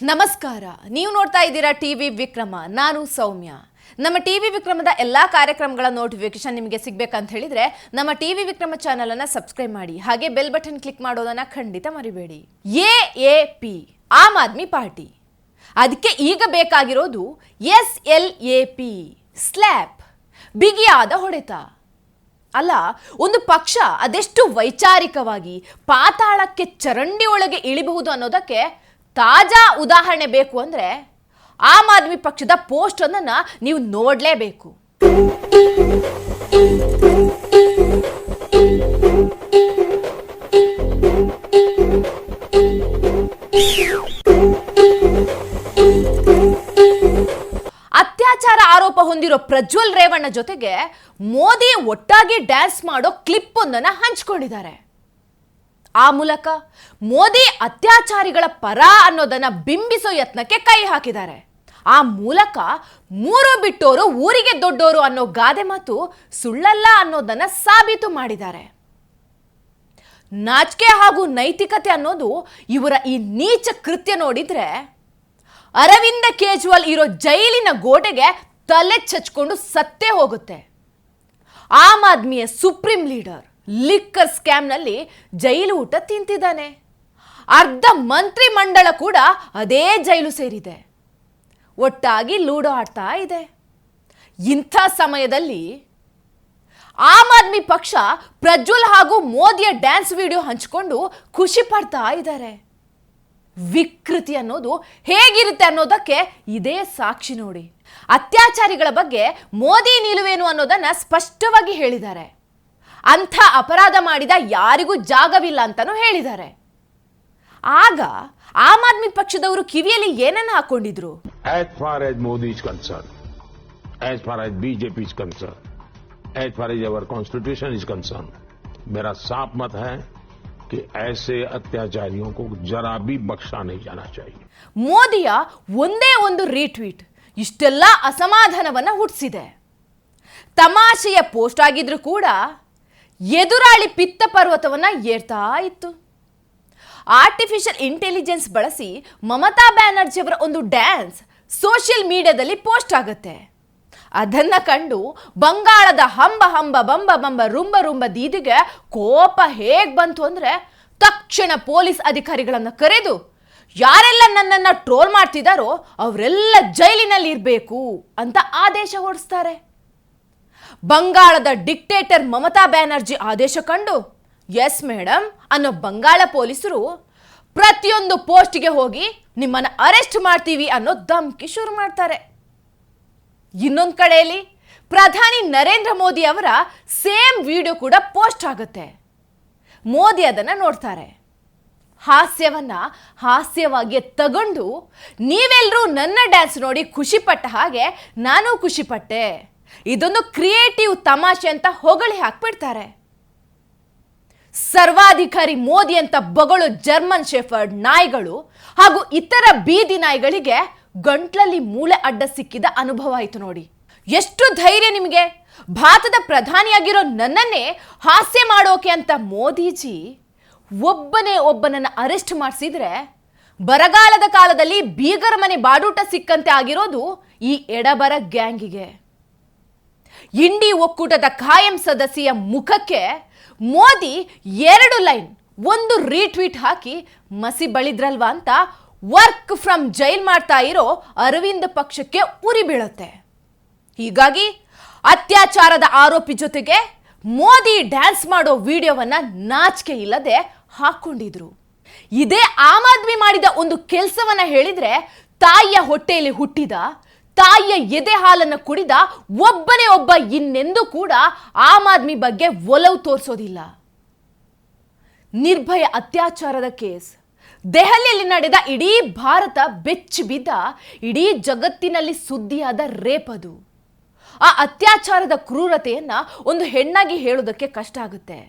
ನಮಸ್ಕಾರ. ನೀವು ನೋಡ್ತಾ ಇದ್ದೀರಾ ಟಿವಿ ವಿಕ್ರಮ. ನಾನು ಸೌಮ್ಯ. ನಮ್ಮ ಟಿವಿ ವಿಕ್ರಮದ ಎಲ್ಲಾ ಕಾರ್ಯಕ್ರಮಗಳ ನೋಟಿಫಿಕೇಶನ್ ನಿಮಗೆ ಸಿಗಬೇಕಂತ ಹೇಳಿದ್ರೆ ನಮ್ಮ ಟಿವಿ ವಿಕ್ರಮ ಚಾನೆಲ್ ಅನ್ನು ಸಬ್ಸ್ಕ್ರೈಬ್ ಮಾಡಿ. ಹಾಗೆ ಬೆಲ್ ಬಟನ್ ಕ್ಲಿಕ್ ಮಾಡೋದನ್ನ ಖಂಡಿತ ಮರಿಬೇಡಿ. ಎಎಪಿ ಆಮ್ ಆದ್ಮಿ ಪಾರ್ಟಿ, ಅದಕ್ಕೆ ಈಗ ಬೇಕಾಗಿರೋದು SLAP ಸ್ಲ್ಯಾಪ್, ಬಿಗಿಯಾದ ಹೊಡೆತ. ಅಲ್ಲ, ಒಂದು ಪಕ್ಷ ಅದೆಷ್ಟು ವೈಚಾರಿಕವಾಗಿ ಪಾತಾಳಕ್ಕೆ ಚರಂಡಿ ಒಳಗೆ ಇಳಿಬಹುದು ಅನ್ನೋದಕ್ಕೆ ತಾಜಾ ಉದಾಹರಣೆ ಬೇಕು ಅಂದ್ರೆ ಆಮ್ ಆದ್ಮಿ ಪಕ್ಷದ ಪೋಸ್ಟ್ ಅನ್ನ ನೀವು ನೋಡ್ಲೇಬೇಕು. ಅತ್ಯಾಚಾರ ಆರೋಪ ಹೊಂದಿರೋ ಪ್ರಜ್ವಲ್ ರೇವಣ್ಣ ಜೊತೆಗೆ ಮೋದಿ ಒಟ್ಟಾಗಿ ಡ್ಯಾನ್ಸ್ ಮಾಡೋ ಕ್ಲಿಪ್ ಒಂದನ್ನ ಹಂಚಿಕೊಂಡಿದ್ದಾರೆ. ಆ ಮೂಲಕ ಮೋದಿ ಅತ್ಯಾಚಾರಿಗಳ ಪರ ಅನ್ನೋದನ್ನ ಬಿಂಬಿಸೋ ಯತ್ನಕ್ಕೆ ಕೈ ಹಾಕಿದ್ದಾರೆ. ಆ ಮೂಲಕ ಮೂರು ಬಿಟ್ಟೋರು ಊರಿಗೆ ದೊಡ್ಡೋರು ಅನ್ನೋ ಗಾದೆ ಮಾತು ಸುಳ್ಳಲ್ಲ ಅನ್ನೋದನ್ನ ಸಾಬೀತು ಮಾಡಿದ್ದಾರೆ. ನಾಚಿಕೆ ಹಾಗೂ ನೈತಿಕತೆ ಅನ್ನೋದು ಇವರ ಈ ನೀಚ ಕೃತ್ಯ ನೋಡಿದ್ರೆ ಅರವಿಂದ ಕೇಜ್ರಿವಾಲ್ ಇರೋ ಜೈಲಿನ ಗೋಡೆಗೆ ತಲೆ ಚಚ್ಕೊಂಡು ಸತ್ತೇ ಹೋಗುತ್ತೆ. ಆಮ್ ಆದ್ಮಿಯ ಸುಪ್ರೀಂ ಲೀಡರ್ ಲಿಕ್ಕರ್ ಸ್ಕ್ಯಾಮ್ನಲ್ಲಿ ಜೈಲು ಊಟ ತಿಂತಿದ್ದಾನೆ. ಅರ್ಧ ಮಂತ್ರಿ ಮಂಡಳ ಕೂಡ ಅದೇ ಜೈಲು ಸೇರಿದೆ. ಒಟ್ಟಾಗಿ ಲೂಡೋ ಆಡ್ತಾ ಇದೆ. ಇಂಥ ಸಮಯದಲ್ಲಿ ಆಮ್ ಆದ್ಮಿ ಪಕ್ಷ ಪ್ರಜ್ವಲ್ ಹಾಗೂ ಮೋದಿಯ ಡ್ಯಾನ್ಸ್ ವಿಡಿಯೋ ಹಂಚಿಕೊಂಡು ಖುಷಿ ಪಡ್ತಾ ಇದ್ದಾರೆ. ವಿಕೃತಿ ಅನ್ನೋದು ಹೇಗಿರುತ್ತೆ ಅನ್ನೋದಕ್ಕೆ ಇದೇ ಸಾಕ್ಷಿ ನೋಡಿ. ಅತ್ಯಾಚಾರಿಗಳ ಬಗ್ಗೆ ಮೋದಿ ನಿಲುವೇನು ಅನ್ನೋದನ್ನ ಸ್ಪಷ್ಟವಾಗಿ ಹೇಳಿದ್ದಾರೆ. ಅಂಥ ಅಪರಾಧ ಮಾಡಿದ ಯಾರಿಗೂ ಜಾಗವಿಲ್ಲ ಅಂತಾನೂ ಹೇಳಿದ್ದಾರೆ. ಆಗ ಆಮ್ ಆದ್ಮಿ ಪಕ್ಷದವರು ಕಿವಿಯಲ್ಲಿ ಏನನ್ನ ಹಾಕೊಂಡಿದ್ರು? As far as Modi is concerned, as far as BJP is concerned, as far as our constitution is concerned, मेरा साफ मत है कि ऐसे अत्याचारियों को जरा भी बख्शा नहीं जाना चाहिए. ಮೋದಿಯ ಒಂದೇ ಒಂದು ರೀಟ್ವೀಟ್ ಇಷ್ಟೆಲ್ಲ ಅಸಮಾಧಾನವನ್ನ ಹುಟ್ಟಿಸಿದೆ. ತಮಾಷೆಯ ಪೋಸ್ಟ್ ಆಗಿದ್ರು ಕೂಡ ಎದುರಾಳಿ ಪಿತ್ತ ಪರ್ವತವನ್ನ ಏರ್ತಾ ಇತ್ತು. ಆರ್ಟಿಫಿಷಿಯಲ್ ಇಂಟೆಲಿಜೆನ್ಸ್ ಬಳಸಿ ಮಮತಾ ಬ್ಯಾನರ್ಜಿ ಅವರ ಒಂದು ಡ್ಯಾನ್ಸ್ ಸೋಷಿಯಲ್ ಮೀಡಿಯಾದಲ್ಲಿ ಪೋಸ್ಟ್ ಆಗುತ್ತೆ. ಅದನ್ನ ಕಂಡು ಬಂಗಾಳದ ಹಂಬ ಹಂಬ ಬಂಬ ಬಂಬ ರುಂಬ ರುಂಬ ದೀದಿಗೆ ಕೋಪ ಹೇಗ್ ಬಂತು ಅಂದ್ರೆ ತಕ್ಷಣ ಪೊಲೀಸ್ ಅಧಿಕಾರಿಗಳನ್ನ ಕರೆದು ಯಾರೆಲ್ಲ ನನ್ನನ್ನ ಟ್ರೋಲ್ ಮಾಡ್ತಿದ್ದಾರೋ ಅವರೆಲ್ಲ ಜೈಲಿನಲ್ಲಿ ಇರಬೇಕು ಅಂತ ಆದೇಶ ಹೊರಡಿಸ್ತಾರೆ. ಬಂಗಾಳದ ಡಿಕ್ಟೇಟರ್ ಮಮತಾ ಬ್ಯಾನರ್ಜಿ ಆದೇಶ ಕಂಡು ಎಸ್ ಮೇಡಮ್ ಅನ್ನೋ ಬಂಗಾಳ ಪೊಲೀಸರು ಪ್ರತಿಯೊಂದು ಪೋಸ್ಟ್ಗೆ ಹೋಗಿ ನಿಮ್ಮನ್ನ ಅರೆಸ್ಟ್ ಮಾಡ್ತೀವಿ ಅನ್ನೋ ಧಮಕಿ ಶುರು ಮಾಡ್ತಾರೆ. ಇನ್ನೊಂದು ಕಡೆಯಲ್ಲಿ ಪ್ರಧಾನಿ ನರೇಂದ್ರ ಮೋದಿ ಅವರ ಸೇಮ್ ವಿಡಿಯೋ ಕೂಡ ಪೋಸ್ಟ್ ಆಗುತ್ತೆ. ಮೋದಿ ಅದನ್ನ ನೋಡ್ತಾರೆ. ಹಾಸ್ಯವನ್ನ ಹಾಸ್ಯವಾಗಿ ತಗೊಂಡು ನೀವೆಲ್ಲರೂ ನನ್ನ ಡ್ಯಾನ್ಸ್ ನೋಡಿ ಖುಷಿ ಪಟ್ಟ ಹಾಗೆ ನಾನು ಖುಷಿ ಪಟ್ಟೆ, ಇದೊಂದು ಕ್ರಿಯೇಟಿವ್ ತಮಾಷೆ ಅಂತ ಹೊಗಳಿ ಹಾಕ್ಬಿಡ್ತಾರೆ. ಸರ್ವಾಧಿಕಾರಿ ಮೋದಿ ಅಂತ ಬಗಳು ಜರ್ಮನ್ ಶೆಫರ್ಡ್ ನಾಯಿಗಳು ಹಾಗೂ ಇತರ ಬೀದಿ ನಾಯಿಗಳಿಗೆ ಗಂಟ್ಲಲ್ಲಿ ಮೂಳೆ ಅಡ್ಡ ಸಿಕ್ಕಿದ ಅನುಭವ ಆಯಿತು ನೋಡಿ. ಎಷ್ಟು ಧೈರ್ಯ ನಿಮಗೆ! ಭಾರತದ ಪ್ರಧಾನಿಯಾಗಿರೋ ನನ್ನನ್ನೇ ಹಾಸ್ಯ ಮಾಡೋಕೆ ಅಂತ ಮೋದಿಜಿ ಒಬ್ಬನೇ ಒಬ್ಬನನ್ನ ಅರೆಸ್ಟ್ ಮಾಡಿಸಿದ್ರೆ ಬರಗಾಲದ ಕಾಲದಲ್ಲಿ ಬೀಗರ ಮನೆ ಬಾಡೂಟ ಸಿಕ್ಕಂತೆ ಆಗಿರೋದು ಈ ಎಡಬರ ಗ್ಯಾಂಗಿಗೆ. ಇಂಡಿ ಒಕ್ಕೂಟದ ಖಾಯಂ ಸದಸ್ಯೆಯ ಮುಖಕ್ಕೆ ಮೋದಿ 2 ಲೈನ್ ಒಂದು ರೀಟ್ವೀಟ್ ಹಾಕಿ ಮಸಿ ಬಳಿದ್ರಲ್ವಾ ಅಂತ ವರ್ಕ್ ಫ್ರಮ್ ಜೈಲ್ ಮಾಡ್ತಾ ಇರೋ ಅರವಿಂದ ಪಕ್ಷಕ್ಕೆ ಉರಿ ಬೀಳುತ್ತೆ. ಹೀಗಾಗಿ ಅತ್ಯಾಚಾರದ ಆರೋಪಿ ಜೊತೆಗೆ ಮೋದಿ ಡ್ಯಾನ್ಸ್ ಮಾಡೋ ವಿಡಿಯೋವನ್ನ ನಾಚಿಕೆ ಇಲ್ಲದೆ ಹಾಕೊಂಡಿದ್ರು. ಇದೇ ಆಮ್ ಆದ್ಮಿ ಮಾಡಿದ ಒಂದು ಕೆಲಸವನ್ನ ಹೇಳಿದ್ರೆ ತಾಯಿಯ ಹೊಟ್ಟೆಯಲ್ಲಿ ಹುಟ್ಟಿದ, ತಾಯಿಯ ಎದೆ ಹಾಲನ್ನು ಕುಡಿದ ಒಬ್ಬನೇ ಒಬ್ಬ ಇನ್ನೆಂದೂ ಕೂಡ ಆಮ್ ಆದ್ಮಿ ಬಗ್ಗೆ ಒಲವು ತೋರಿಸೋದಿಲ್ಲ. ನಿರ್ಭಯ ಅತ್ಯಾಚಾರದ ಕೇಸ್ ದೆಹಲಿಯಲ್ಲಿ ನಡೆದ ಇಡೀ ಭಾರತ ಬೆಚ್ಚಿ ಬಿದ್ದ, ಇಡೀ ಜಗತ್ತಿನಲ್ಲಿ ಸುದ್ದಿಯಾದ ರೇಪ್ ಅದು. ಆ ಅತ್ಯಾಚಾರದ ಕ್ರೂರತೆಯನ್ನ ಒಂದು ಹೆಣ್ಣಾಗಿ ಹೇಳೋದಕ್ಕೆ ಕಷ್ಟ ಆಗುತ್ತೆ.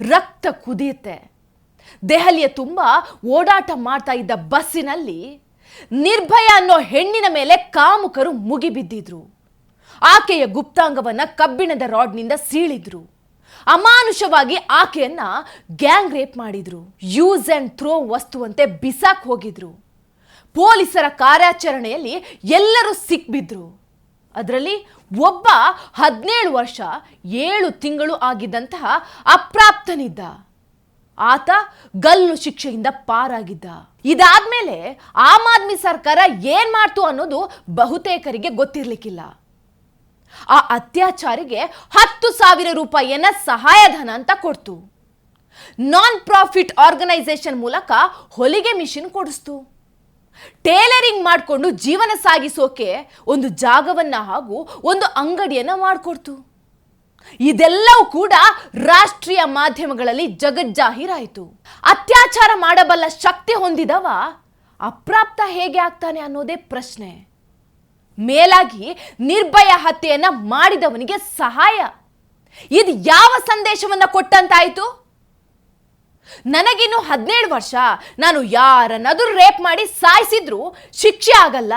ರಕ್ತ ಕುದಿಯುತ್ತೆ. ದೆಹಲಿಯ ತುಂಬ ಓಡಾಟ ಮಾಡ್ತಾ ಇದ್ದ ಬಸ್ಸಿನಲ್ಲಿ ನಿರ್ಭಯ ಅನ್ನೋ ಹೆಣ್ಣಿನ ಮೇಲೆ ಕಾಮುಕರು ಮುಗಿಬಿದ್ದಿದ್ರು. ಆಕೆಯ ಗುಪ್ತಾಂಗವನ್ನ ಕಬ್ಬಿಣದ ರಾಡ್ನಿಂದ ಸೀಳಿದ್ರು. ಅಮಾನುಷವಾಗಿ ಆಕೆಯನ್ನ ಗ್ಯಾಂಗ್ ರೇಪ್ ಮಾಡಿದ್ರು. ಯೂಸ್ ಅಂಡ್ ಥ್ರೋ ವಸ್ತುವಂತೆ ಬಿಸಾಕ್ ಹೋಗಿದ್ರು. ಪೊಲೀಸರ ಕಾರ್ಯಾಚರಣೆಯಲ್ಲಿ ಎಲ್ಲರೂ ಸಿಕ್ಬಿದ್ರು. ಅದರಲ್ಲಿ ಒಬ್ಬ 17 ವರ್ಷ 7 ತಿಂಗಳು ಆಗಿದ್ದಂತಹ ಅಪ್ರಾಪ್ತನಿದ್ದ. ಆತ ಗಲ್ಲು ಶಿಕ್ಷೆಯಿಂದ ಪಾರಾಗಿದ್ದ. ಇದಾದ್ಮೇಲೆ ಆಮ್ ಆದ್ಮಿ ಸರ್ಕಾರ ಏನ್ ಮಾಡ್ತು ಅನ್ನೋದು ಬಹುತೇಕರಿಗೆ ಗೊತ್ತಿರ್ಲಿಕ್ಕಿಲ್ಲ. ಆ ಅತ್ಯಾಚಾರಿಗೆ 10,000 ರೂಪಾಯಿಯನ್ನ ಸಹಾಯಧನ ಅಂತ ಕೊಡ್ತು. ನಾನ್ ಪ್ರಾಫಿಟ್ ಆರ್ಗನೈಸೇಷನ್ ಮೂಲಕ ಹೊಲಿಗೆ ಮಿಷಿನ್ ಕೊಡಿಸ್ತು. ಟೇಲರಿಂಗ್ ಮಾಡಿಕೊಂಡು ಜೀವನ ಸಾಗಿಸೋಕೆ ಒಂದು ಜಾಗವನ್ನ ಹಾಗೂ ಒಂದು ಅಂಗಡಿಯನ್ನ ಮಾಡಿಕೊಡ್ತು. ಇದೆಲ್ಲವೂ ಕೂಡ ರಾಷ್ಟ್ರೀಯ ಮಾಧ್ಯಮಗಳಲ್ಲಿ ಜಗಜ್ಜಾಹೀರಾಯಿತು. ಅತ್ಯಾಚಾರ ಮಾಡಬಲ್ಲ ಶಕ್ತಿ ಹೊಂದಿದವ ಅಪ್ರಾಪ್ತ ಹೇಗೆ ಆಗ್ತಾನೆ ಅನ್ನೋದೇ ಪ್ರಶ್ನೆ. ಮೇಲಾಗಿ ನಿರ್ಭಯ ಹತ್ಯೆಯನ್ನ ಮಾಡಿದವನಿಗೆ ಸಹಾಯ. ಇದು ಯಾವ ಸಂದೇಶವನ್ನ ಕೊಟ್ಟಂತಾಯಿತು? ನನಗಿನ್ನು 17 ವರ್ಷ, ನಾನು ಯಾರನ್ನಾದ್ರೂ ರೇಪ್ ಮಾಡಿ ಸಾಯಿಸಿದ್ರು ಶಿಕ್ಷೆ ಆಗಲ್ಲ,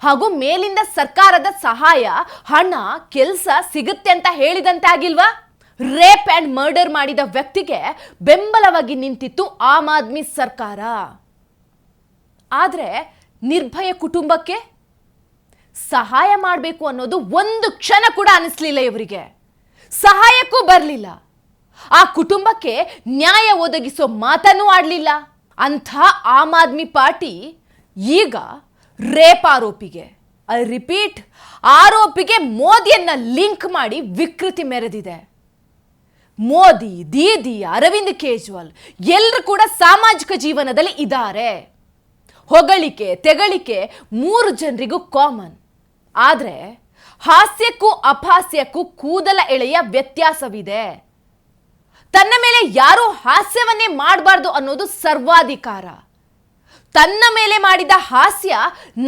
ಹಾಗೂ ಮೇಲಿಂದ ಸರ್ಕಾರದ ಸಹಾಯ, ಹಣ, ಕೆಲಸ ಸಿಗುತ್ತೆ ಅಂತ ಹೇಳಿದಂತೆ ಆಗಿಲ್ವಾ? ರೇಪ್ ಅಂಡ್ ಮರ್ಡರ್ ಮಾಡಿದ ವ್ಯಕ್ತಿಗೆ ಬೆಂಬಲವಾಗಿ ನಿಂತಿತ್ತು ಆಮ್ ಆದ್ಮಿ ಸರ್ಕಾರ. ಆದ್ರೆ ನಿರ್ಭಯ ಕುಟುಂಬಕ್ಕೆ ಸಹಾಯ ಮಾಡಬೇಕು ಅನ್ನೋದು ಒಂದು ಕ್ಷಣ ಕೂಡ ಅನಿಸ್ಲಿಲ್ಲ. ಇವರಿಗೆ ಸಹಾಯಕ್ಕೂ ಬರಲಿಲ್ಲ. ಆ ಕುಟುಂಬಕ್ಕೆ ನ್ಯಾಯ ಒದಗಿಸೋ ಮಾತನ್ನೂ ಆಡಲಿಲ್ಲ. ಅಂಥ ಆಮ್ ಆದ್ಮಿ ಪಾರ್ಟಿ ಈಗ ರೇಪ್ ಆರೋಪಿಗೆ, ಐ ರಿಪೀಟ್, ಆರೋಪಿಗೆ ಮೋದಿಯನ್ನ ಲಿಂಕ್ ಮಾಡಿ ವಿಕೃತಿ ಮೆರೆದಿದೆ. ಮೋದಿ, ದೀದಿ, ಅರವಿಂದ್ ಕೇಜ್ರಿವಾಲ್ ಎಲ್ಲರೂ ಕೂಡ ಸಾಮಾಜಿಕ ಜೀವನದಲ್ಲಿ ಇದ್ದಾರೆ. ಹೊಗಳಿಕೆ ತೆಗಳಿಕೆ 3 ಜನರಿಗೂ ಕಾಮನ್. ಆದರೆ ಹಾಸ್ಯಕ್ಕೂ ಅಪಹಾಸ್ಯಕ್ಕೂ ಕೂದಲ ಎಳೆಯ ವ್ಯತ್ಯಾಸವಿದೆ. ತನ್ನ ಮೇಲೆ ಯಾರೂ ಹಾಸ್ಯವನ್ನೇ ಮಾಡಬಾರ್ದು ಅನ್ನೋದು ಸರ್ವಾಧಿಕಾರ. ತನ್ನ ಮೇಲೆ ಮಾಡಿದ ಹಾಸ್ಯ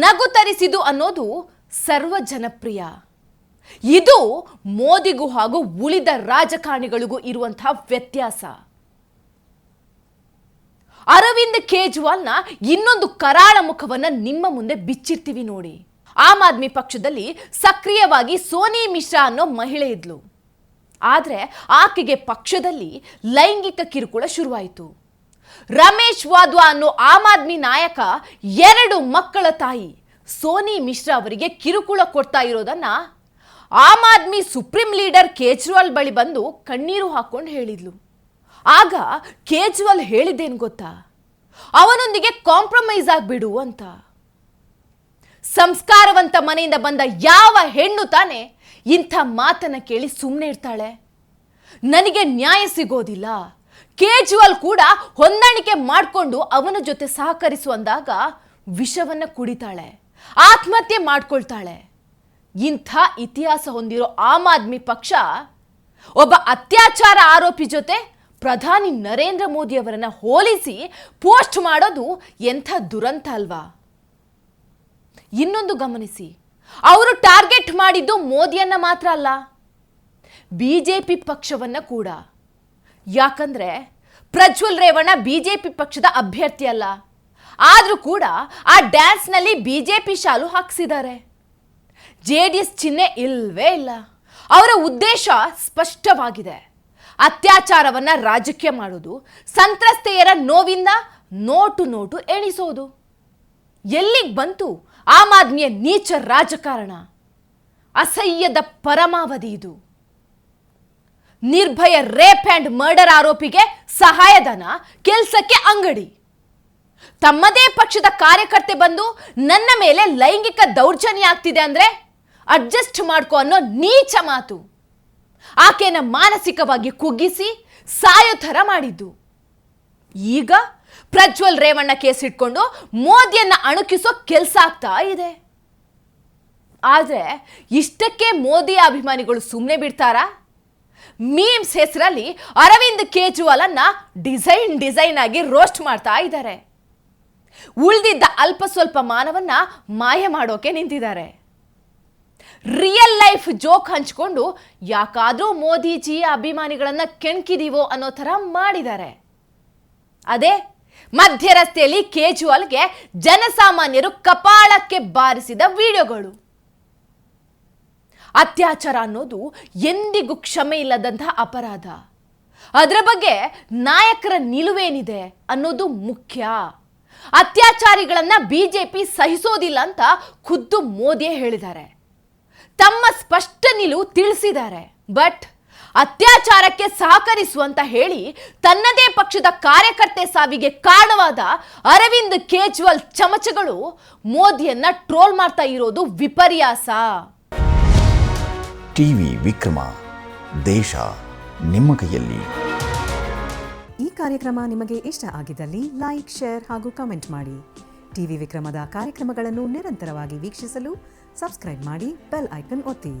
ನಗು ತರಿಸಿದು ಅನ್ನೋದು ಸರ್ವ ಜನಪ್ರಿಯ. ಇದು ಮೋದಿಗೂ ಹಾಗೂ ಉಳಿದ ರಾಜಕಾರಣಿಗಳಿಗೂ ಇರುವಂತಹ ವ್ಯತ್ಯಾಸ. ಅರವಿಂದ್ ಕೇಜ್ರಿವಾಲ್ನ ಇನ್ನೊಂದು ಕರಾಳ ಮುಖವನ್ನ ನಿಮ್ಮ ಮುಂದೆ ಬಿಚ್ಚಿರ್ತೀವಿ ನೋಡಿ. ಆಮ್ ಆದ್ಮಿ ಪಕ್ಷದಲ್ಲಿ ಸಕ್ರಿಯವಾಗಿ ಸೋನಿ ಮಿಶ್ರಾ ಅನ್ನೋ ಮಹಿಳೆ ಇದ್ಲು. ಆದರೆ ಆಕೆಗೆ ಪಕ್ಷದಲ್ಲಿ ಲೈಂಗಿಕ ಕಿರುಕುಳ ಶುರುವಾಯಿತು. ರಮೇಶ್ ವಾದ್ವಾ ಅನ್ನೋ ಆಮ್ ಆದ್ಮಿ ನಾಯಕ 2 ಮಕ್ಕಳ ತಾಯಿ ಸೋನಿ ಮಿಶ್ರಾ ಅವರಿಗೆ ಕಿರುಕುಳ ಕೊಡ್ತಾ ಇರೋದನ್ನ ಆಮ್ ಆದ್ಮಿ ಸುಪ್ರೀಂ ಲೀಡರ್ ಕೇಜ್ರಿವಾಲ್ ಬಳಿ ಬಂದು ಕಣ್ಣೀರು ಹಾಕೊಂಡು ಹೇಳಿದ್ಲು. ಆಗ ಕೇಜ್ರಿವಾಲ್ ಹೇಳಿದ್ದೇನು ಗೊತ್ತಾ? ಅವನೊಂದಿಗೆ ಕಾಂಪ್ರಮೈಸ್ ಆಗ್ಬಿಡು ಅಂತ. ಸಂಸ್ಕಾರವಂತ ಮನೆಯಿಂದ ಬಂದ ಯಾವ ಹೆಣ್ಣು ತಾನೇ ಇಂಥ ಮಾತನ್ನ ಕೇಳಿ ಸುಮ್ಮನೆ ಇರ್ತಾಳೆ? ನನಗೆ ನ್ಯಾಯ ಸಿಗೋದಿಲ್ಲ, ಕೇಜ್ರಿವಾಲ್ ಕೂಡ ಹೊಂದಾಣಿಕೆ ಮಾಡಿಕೊಂಡು ಅವನ ಜೊತೆ ಸಹಕರಿಸು ಅಂದಾಗ ವಿಷವನ್ನ ಕುಡಿತಾಳೆ, ಆತ್ಮಹತ್ಯೆ ಮಾಡ್ಕೊಳ್ತಾಳೆ. ಇಂಥ ಇತಿಹಾಸ ಹೊಂದಿರೋ ಆಮ್ ಆದ್ಮಿ ಪಕ್ಷ ಒಬ್ಬ ಅತ್ಯಾಚಾರ ಆರೋಪಿ ಜೊತೆ ಪ್ರಧಾನಿ ನರೇಂದ್ರ ಮೋದಿ ಅವರನ್ನ ಹೋಲಿಸಿ ಪೋಸ್ಟ್ ಮಾಡೋದು ಎಂಥ ದುರಂತ ಅಲ್ವಾ? ಇನ್ನೊಂದು ಗಮನಿಸಿ, ಅವರು ಟಾರ್ಗೆಟ್ ಮಾಡಿದ್ದು ಮೋದಿಯನ್ನ ಮಾತ್ರ ಅಲ್ಲ, ಬಿಜೆಪಿ ಪಕ್ಷವನ್ನ ಕೂಡ. ಯಾಕಂದ್ರೆ ಪ್ರಜ್ವಲ್ ರೇವಣ್ಣ ಬಿಜೆಪಿ ಪಕ್ಷದ ಅಭ್ಯರ್ಥಿ ಅಲ್ಲ. ಆದ್ರೂ ಕೂಡ ಆ ಡ್ಯಾನ್ಸ್ನಲ್ಲಿ ಬಿಜೆಪಿ ಶಾಲು ಹಾಕಿಸಿದ್ದಾರೆ. ಜೆಡಿಎಸ್ ಚಿಹ್ನೆ ಇಲ್ವೇ ಇಲ್ಲ. ಅವರ ಉದ್ದೇಶ ಸ್ಪಷ್ಟವಾಗಿದೆ. ಅತ್ಯಾಚಾರವನ್ನ ರಾಜಕೀಯ ಮಾಡೋದು, ಸಂತ್ರಸ್ತೆಯರ ನೋವಿಂದ ನೋಟು ಎಣಿಸೋದು. ಎಲ್ಲಿಗೆ ಬಂತು ಆಮ್ ಆದ್ಮಿಯ ನೀಚ ರಾಜಕಾರಣ? ಅಸಹ್ಯದ ಪರಮಾವಧಿ ಇದು. ನಿರ್ಭಯ ರೇಪ್ ಅಂಡ್ ಮರ್ಡರ್ ಆರೋಪಿಗೆ ಸಹಾಯಧನ, ಕೆಲಸಕ್ಕೆ ಅಂಗಡಿ. ತಮ್ಮದೇ ಪಕ್ಷದ ಕಾರ್ಯಕರ್ತೆ ಬಂದು ನನ್ನ ಮೇಲೆ ಲೈಂಗಿಕ ದೌರ್ಜನ್ಯ ಆಗ್ತಿದೆ ಅಂದ್ರೆ ಅಡ್ಜಸ್ಟ್ ಮಾಡ್ಕೋ ಅನ್ನೋ ನೀಚ ಮಾತು. ಆಕೆನ ಮಾನಸಿಕವಾಗಿ ಕುಗ್ಗಿಸಿ ಸಾಯೋ ಥರ ಮಾಡಿದ್ದು. ಈಗ ಪ್ರಜ್ವಲ್ ರೇವಣ್ಣ ಕೇಸ್ ಇಟ್ಕೊಂಡು ಮೋದಿಯನ್ನ ಅಣುಕಿಸೋ ಕೆಲಸ ಆಗ್ತಾ ಇದೆ. ಆದ್ರೆ ಇಷ್ಟಕ್ಕೆ ಮೋದಿ ಅಭಿಮಾನಿಗಳು ಸುಮ್ಮನೆ ಬಿಡ್ತಾರಾ? ಮೀಮ್ಸ್ ಹೆಸರಲ್ಲಿ ಅರವಿಂದ್ ಕೇಜ್ರಿವಾಲ್ ಅನ್ನ ಡಿಸೈನ್ ಆಗಿ ರೋಸ್ಟ್ ಮಾಡ್ತಾ ಇದ್ದಾರೆ. ಉಳಿದಿದ್ದ ಅಲ್ಪ ಸ್ವಲ್ಪ ಮಾನವನ್ನ ಮಾಯ ಮಾಡೋಕೆ ನಿಂತಿದ್ದಾರೆ. ರಿಯಲ್ ಲೈಫ್ ಜೋಕ್ ಹಂಚಿಕೊಂಡು ಯಾಕಾದ್ರೂ ಮೋದಿಜಿ ಅಭಿಮಾನಿಗಳನ್ನ ಕೆಣಕಿದೀವೋ ಅನ್ನೋ ಥರ ಮಾಡಿದ್ದಾರೆ. ಅದೇ ಮಧ್ಯ ರಸ್ತೆಯಲ್ಲಿ ಕೇಜ್ರಿವಾಲ್ಗೆ ಜನಸಾಮಾನ್ಯರು ಕಪಾಳಕ್ಕೆ ಬಾರಿಸಿದ ವಿಡಿಯೋಗಳು. ಅತ್ಯಾಚಾರ ಅನ್ನೋದು ಎಂದಿಗೂ ಕ್ಷಮೆ ಇಲ್ಲದಂತಹ ಅಪರಾಧ. ಅದರ ಬಗ್ಗೆ ನಾಯಕರ ನಿಲುವೇನಿದೆ ಅನ್ನೋದು ಮುಖ್ಯ. ಅತ್ಯಾಚಾರಿಗಳನ್ನ ಬಿಜೆಪಿ ಸಹಿಸೋದಿಲ್ಲ ಅಂತ ಖುದ್ದು ಮೋದಿಯೇ ಹೇಳಿದ್ದಾರೆ. ತಮ್ಮ ಸ್ಪಷ್ಟ ನಿಲುವು ತಿಳಿಸಿದ್ದಾರೆ. ಬಟ್ ಅತ್ಯಾಚಾರಕ್ಕೆ ಸಹಕರಿಸುವಂತ ಹೇಳಿ ತನ್ನದೇ ಪಕ್ಷದ ಕಾರ್ಯಕರ್ತೆ ಸಾವಿಗೆ ಕಾರಣವಾದ ಅರವಿಂದ್ ಕೇಜ್ರಿವಾಲ್ ಚಮಚಗಳು ಮೋದಿಯನ್ನ ಟ್ರೋಲ್ ಮಾಡ್ತಾ ಇರೋದು ವಿಪರ್ಯಾಸ. ಟಿವಿ ವಿಕ್ರಮ, ದೇಶ ನಿಮ್ಮ ಕೈಯಲ್ಲಿ. ಈ ಕಾರ್ಯಕ್ರಮ ನಿಮಗೆ ಇಷ್ಟ ಆಗಿದ್ದಲ್ಲಿ ಲೈಕ್, ಶೇರ್ ಹಾಗೂ ಕಮೆಂಟ್ ಮಾಡಿ. ಟಿವಿ ವಿಕ್ರಮದ ಕಾರ್ಯಕ್ರಮಗಳನ್ನು ನಿರಂತರವಾಗಿ ವೀಕ್ಷಿಸಲು ಸಬ್ಸ್ಕ್ರೈಬ್ ಮಾಡಿ, ಬೆಲ್ ಐಕನ್ ಒತ್ತಿ.